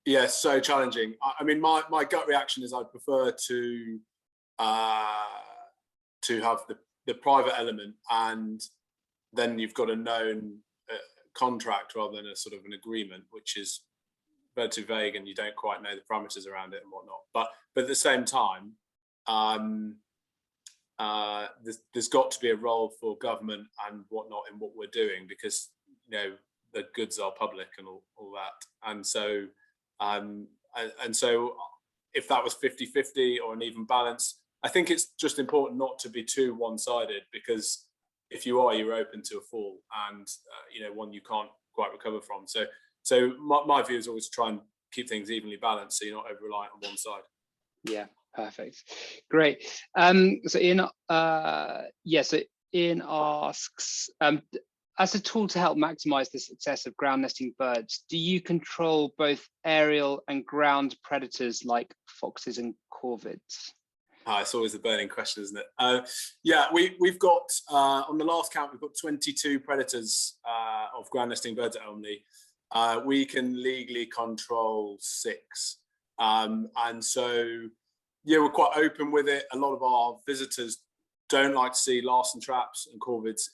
yeah, so challenging. I mean, my gut reaction is I'd prefer to have the private element, and then you've got a known contract rather than a sort of an agreement, which is relatively vague and you don't quite know the parameters around it and whatnot. But at the same time, there's got to be a role for government and whatnot in what we're doing, because the goods are public and all that. And so if that was 50-50 or an even balance, I think it's just important not to be too one-sided, because if you are, you're open to a fall and one you can't quite recover from. So my view is always to try and keep things evenly balanced, so you're not over reliant on one side. Yeah, perfect, great. So Ian, Ian asks, as a tool to help maximize the success of ground nesting birds, do you control both aerial and ground predators like foxes and corvids? It's always a burning question, isn't it? Yeah, we've got, on the last count, we've got 22 predators of ground nesting birds at Elmley. We can legally control 6. And so, yeah, we're quite open with it. A lot of our visitors don't like to see larsen traps and corvids,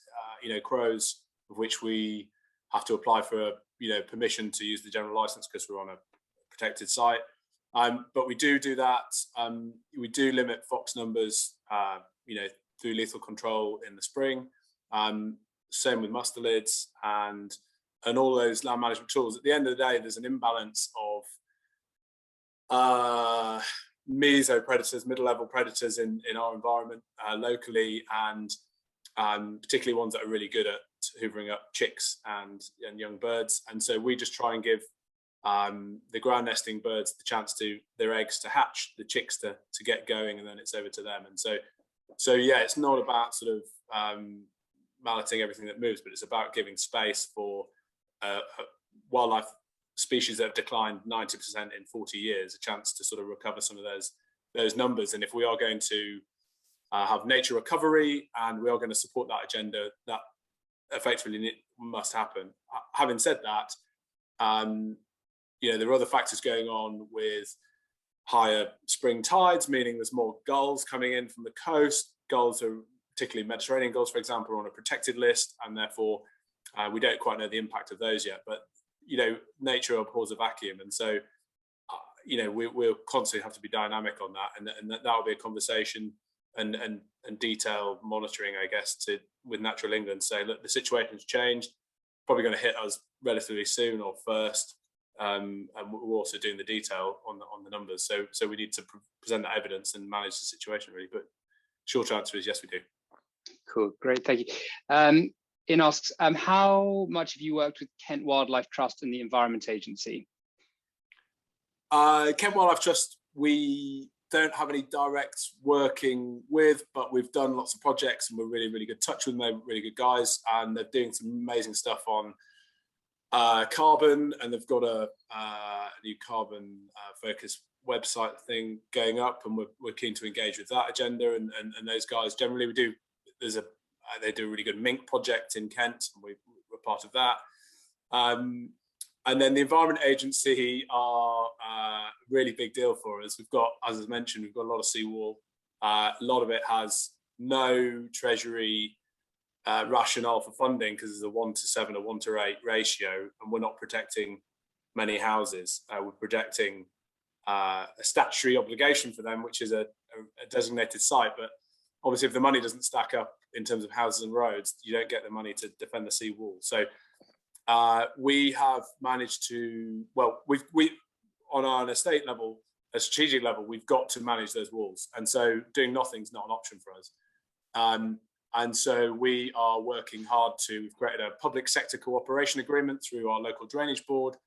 crows, of which we have to apply for, permission to use the general license because we're on a protected site. But we do that. We do limit fox numbers, through lethal control in the spring. Same with mustelids and all those land management tools. At the end of the day, there's an imbalance of meso predators, middle-level predators in our environment locally, and particularly ones that are really good at hoovering up chicks and young birds. And so we just try and give the ground nesting birds the chance to their eggs to hatch, the chicks to get going, and then it's over to them. And so So yeah, it's not about sort of malleting everything that moves, but it's about giving space for wildlife species that have declined 90% in 40 years a chance to sort of recover some of those numbers. And if we are going to have nature recovery and we are going to support that agenda, that effectively must happen. Having said that, there are other factors going on with higher spring tides, meaning there's more gulls coming in from the coast. Gulls are, particularly Mediterranean gulls, for example, are on a protected list, and therefore we don't quite know the impact of those yet. But nature abhors a vacuum, and so we'll constantly have to be dynamic on that, and that will be a conversation and detailed monitoring, I guess, with Natural England. Say, look, the situation's changed, probably going to hit us relatively soon or first, and we're also doing the detail on the numbers. So we need to present that evidence and manage the situation really. But short answer is yes, we do. Cool, great, thank you. In asks, how much have you worked with Kent Wildlife Trust and the Environment Agency? Kent Wildlife Trust, we don't have any direct working with, but we've done lots of projects and we're really, really good touch with them. They're really good guys, and they're doing some amazing stuff on carbon, and they've got a new carbon focused website thing going up, and we're keen to engage with that agenda and those guys. Generally, they do a really good mink project in Kent, and we're part of that. And then the Environment Agency are a really big deal for us. We've got, as I mentioned, we've got a lot of seawall. A lot of it has no Treasury rationale for funding because there's a 1:7 or 1:8 ratio, and we're not protecting many houses. We're protecting a statutory obligation for them, which is a designated site. But obviously, if the money doesn't stack up in terms of houses and roads, you don't get the money to defend the seawall. So we have managed to, well, we on an estate level, a strategic level, we've got to manage those walls. And so doing nothing is not an option for us. And so we are working hard we've created a public sector cooperation agreement through our local drainage board.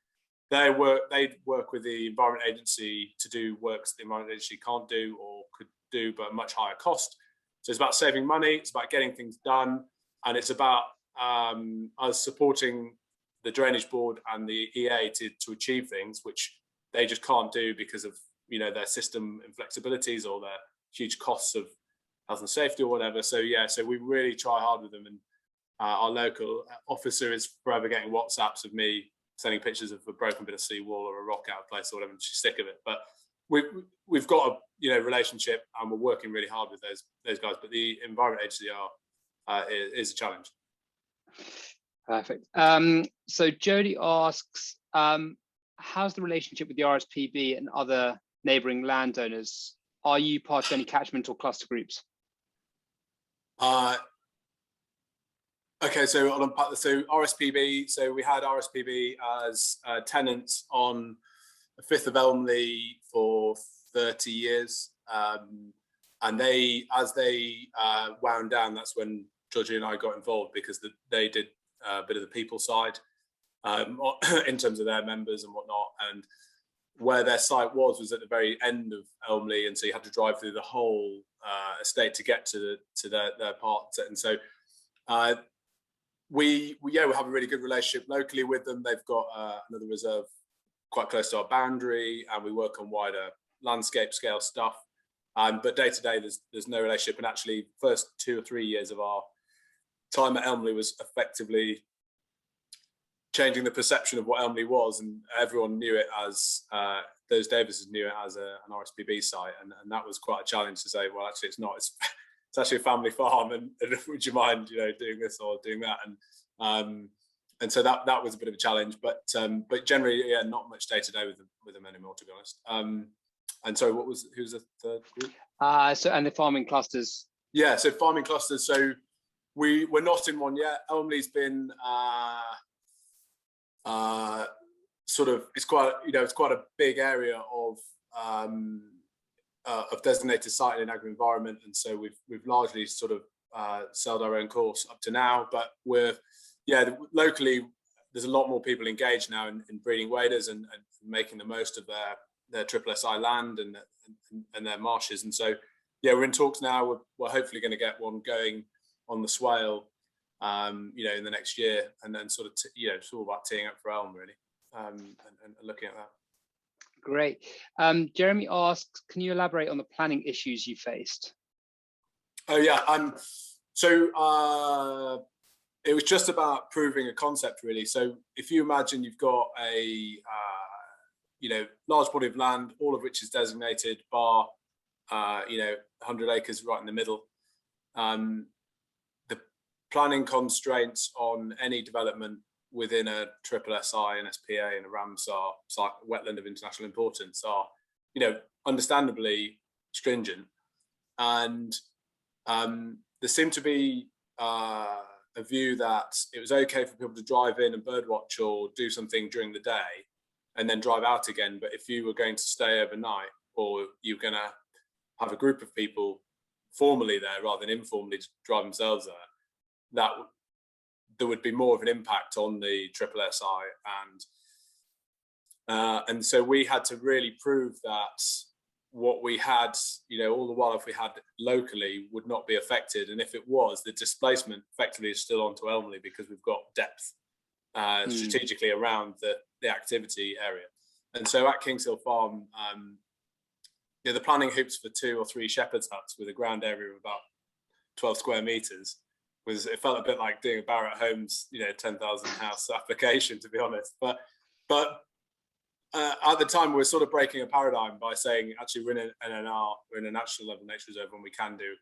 They work with the Environment Agency to do works the Environment Agency can't do or could do, but at a much higher cost. So it's about saving money, it's about getting things done, and it's about us supporting the drainage board and the EA to achieve things which they just can't do because of their system inflexibilities or their huge costs of health and safety or whatever. So yeah, so we really try hard with them, and our local officer is forever getting WhatsApps of me sending pictures of a broken bit of seawall or a rock out of place or whatever, and she's sick of it. But we've got a relationship, and we're working really hard with those guys. But the Environment Agency is a challenge. Perfect. So Jody asks, how's the relationship with the RSPB and other neighbouring landowners? Are you part of any catchment or cluster groups? Okay, so RSPB, so we had RSPB as tenants on the 5th of Elmley for 30 years. And as they wound down, that's when Georgie and I got involved, because they did a bit of the people side in terms of their members and whatnot. And where their site was at the very end of Elmley, and so you had to drive through the whole estate to get to their part. And so we have a really good relationship locally with them. They've got another reserve quite close to our boundary, and we work on wider landscape scale stuff. But day to day, there's no relationship. And actually, first 2 or 3 years of our time at Elmley was effectively changing the perception of what Elmley was, and everyone knew it as those Davises knew it as an RSPB site, and that was quite a challenge to say, well, actually, it's not. It's actually a family farm, and would you mind, doing this or doing that? And so that was a bit of a challenge, but generally, yeah, not much day to day with them anymore, to be honest. And so, who's the third group? And the farming clusters. Yeah, so farming clusters. So we're not in one yet. Elmley's been it's quite a big area of designated site in agri environment, and so we've largely sort of sailed our own course up to now. But locally there's a lot more people engaged now in breeding waders and making the most of their triple SI land and their marshes, and so yeah, we're in talks now. We're hopefully going to get one going on the Swale, you know, in the next year, and then sort of, you know, it's all about teeing up for Elm really, and looking at that. Great. Jeremy asks, can you elaborate on the planning issues you faced? Oh yeah, so it was just about proving a concept really. So if you imagine you've got a you know, large body of land, all of which is designated, bar you know, 100 acres right in the middle. The planning constraints on any development within a triple SI, an SPA, and a Ramsar site, wetland of international importance, are, you know, understandably stringent. And there seemed to be a view that it was okay for people to drive in and birdwatch or do something during the day and then drive out again. But if you were going to stay overnight, or you're going to have a group of people formally there rather than informally to drive themselves there, that there would be more of an impact on the triple SI. And so we had to really prove that what we had, you know, all the wildlife we had locally would not be affected. And if it was, the displacement effectively is still onto Elmley, because we've got depth strategically around the activity area. And so at Kings Hill Farm, you know, the planning hoops for 2 or 3 shepherd's huts with a ground area of about 12 square meters it felt a bit like doing a Barrett Homes, you know, 10,000 house application, to be honest. But at the time, we were sort of breaking a paradigm by saying, actually, we're in an NNR, we're in a natural level nature reserve, and we can do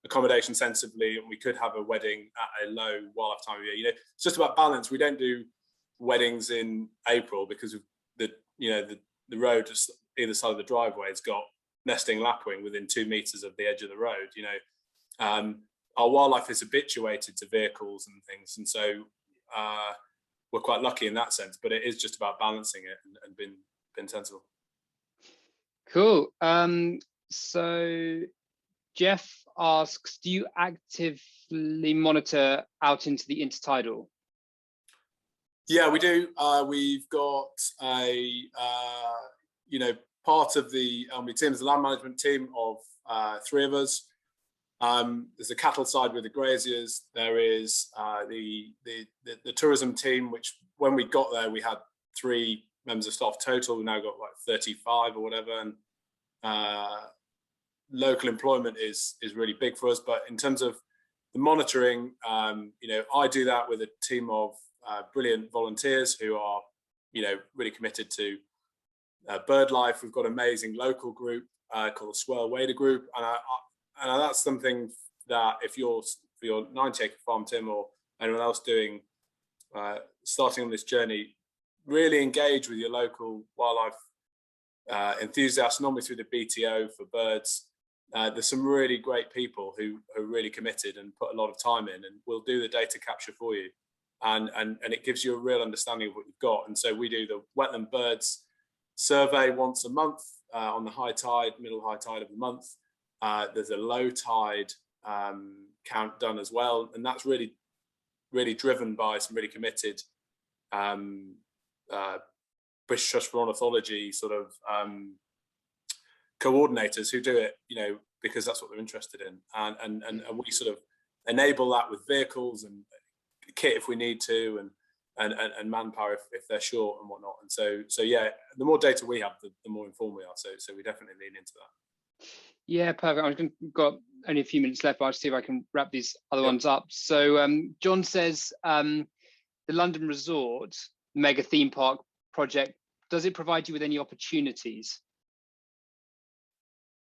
accommodation sensibly, and we could have a wedding at a low wildlife time of year. You know, it's just about balance. We don't do weddings in April because of the road just either side of the driveway has got nesting lapwing within 2 meters of the edge of the road. You know, our wildlife is habituated to vehicles and things, and so we're quite lucky in that sense. But it is just about balancing it and being sensible. Cool. So Jeff asks, do you actively monitor out into the intertidal? Yeah, we do. We've got a you know, part of the Elmley team is the land management team of 3 of us. There's the cattle side with the graziers. There is the tourism team, which when we got there, we had 3 members of staff total. We've now got like 35 or whatever. And local employment is really big for us. But in terms of the monitoring, you know, I do that with a team of brilliant volunteers who are, you know, really committed to bird life. We've got an amazing local group called the Swell Wader Group, and that's something that if you're for your 90-acre farm, Tim, or anyone else doing starting on this journey, really engage with your local wildlife enthusiasts, normally through the BTO for birds. There's some really great people who are really committed and put a lot of time in, and will do the data capture for you, and it gives you a real understanding of what you've got. And so we do the wetland birds survey once a month on the high tide, middle high tide of the month. There's a low tide count done as well, and that's really driven by some really committed British Trust for Ornithology sort of coordinators who do it, you know, because that's what they're interested in, and we sort of enable that with vehicles and kit if we need to, and manpower if they're short and whatnot. And so yeah, the more data we have, the more informed we are. So we definitely lean into that. Yeah, perfect. I've got only a few minutes left, but I'll see if I can wrap these other ones up. So John says, the London Resort mega theme park project, does it provide you with any opportunities?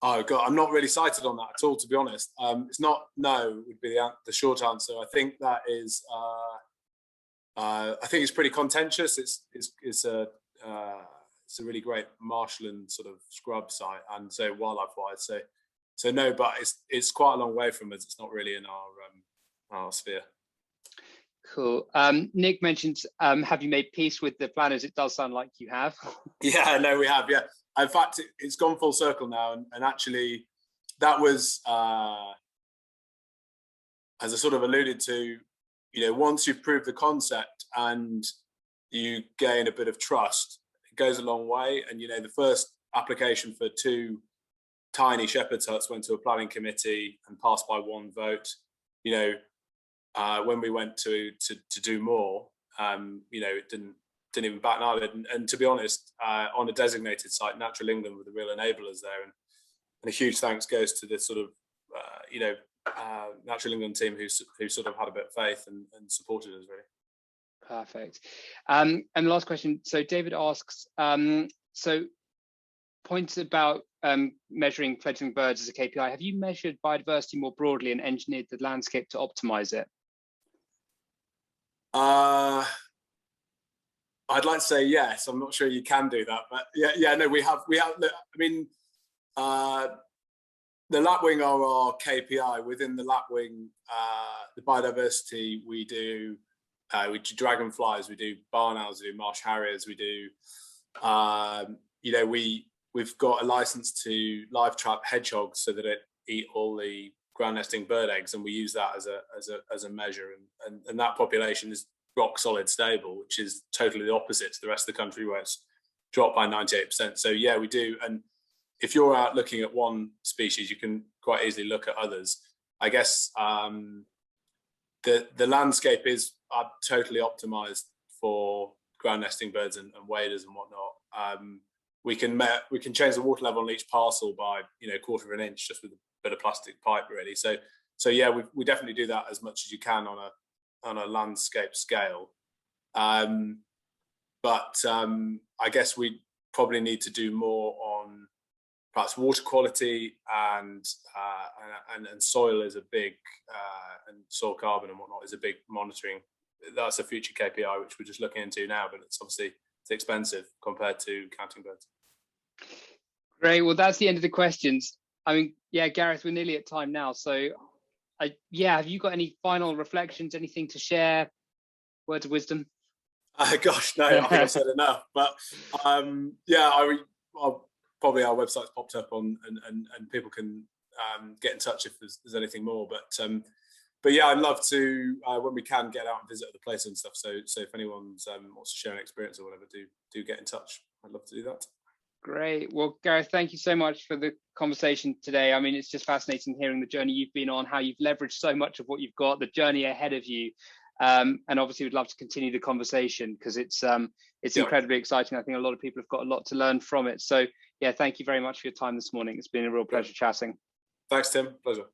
Oh God, I'm not really cited on that at all, to be honest. It's not, no, would be the short answer. I think that is, I think it's pretty contentious. It's a really great marshland sort of scrub site, and so wildlife-wise. So no, but it's quite a long way from us. It's not really in our sphere. Cool. Nick mentioned, have you made peace with the planners? It does sound like you have. Yeah, no, we have. Yeah, in fact, it's gone full circle now, and actually, that was as I sort of alluded to. You know, once you've proved the concept and you gain a bit of trust, it goes a long way. And you know, the first application for 2 tiny shepherd's huts went to a planning committee and passed by one vote. You know, when we went to do more, you know, it didn't even bat an eyelid. And to be honest, on a designated site, Natural England were the real enablers there. And a huge thanks goes to this sort of, you know, Natural England team who sort of had a bit of faith and supported us, really. Perfect. And the last question. So David asks, so points about measuring fledgling birds as a KPI. Have you measured biodiversity more broadly and engineered the landscape to optimize it? I'd like to say yes. I'm not sure you can do that, but yeah, no, we have. I mean, the lapwing are our KPI. Within the lapwing, the biodiversity we do dragonflies, we do barn owls, we do Marsh Harriers, we do, you know, we've got a license to live trap hedgehogs so that it eat all the ground nesting bird eggs, and we use that as a measure, and that population is rock solid stable, which is totally the opposite to the rest of the country where it's dropped by 98%. So yeah, we do. And if you're out looking at one species, you can quite easily look at others. I guess the landscape is totally optimized for ground nesting birds and waders and whatnot. We can change the water level on each parcel by, you know, 1/4 of an inch just with a bit of plastic pipe, really. So yeah, we definitely do that as much as you can on a landscape scale. But I guess we probably need to do more on perhaps water quality and soil is a big and soil carbon and whatnot is a big monitoring. That's a future KPI which we're just looking into now, but it's obviously expensive compared to counting birds. Great. Well, that's the end of the questions. I mean, yeah, Gareth, we're nearly at time now. So, yeah, have you got any final reflections? Anything to share? Words of wisdom? Gosh, no, I think I've said enough. But yeah, I'll probably our website's popped up on, and people can get in touch if there's anything more. But yeah, I'd love to when we can get out and visit other places and stuff. So if anyone wants to share an experience or whatever, do get in touch. I'd love to do that. Great. Well, Gareth, thank you so much for the conversation today. I mean, it's just fascinating hearing the journey you've been on, how you've leveraged so much of what you've got, the journey ahead of you. And obviously we'd love to continue the conversation because it's incredibly exciting. I think a lot of people have got a lot to learn from it. So yeah, thank you very much for your time this morning. It's been a real pleasure chatting. Thanks, Tim. Pleasure.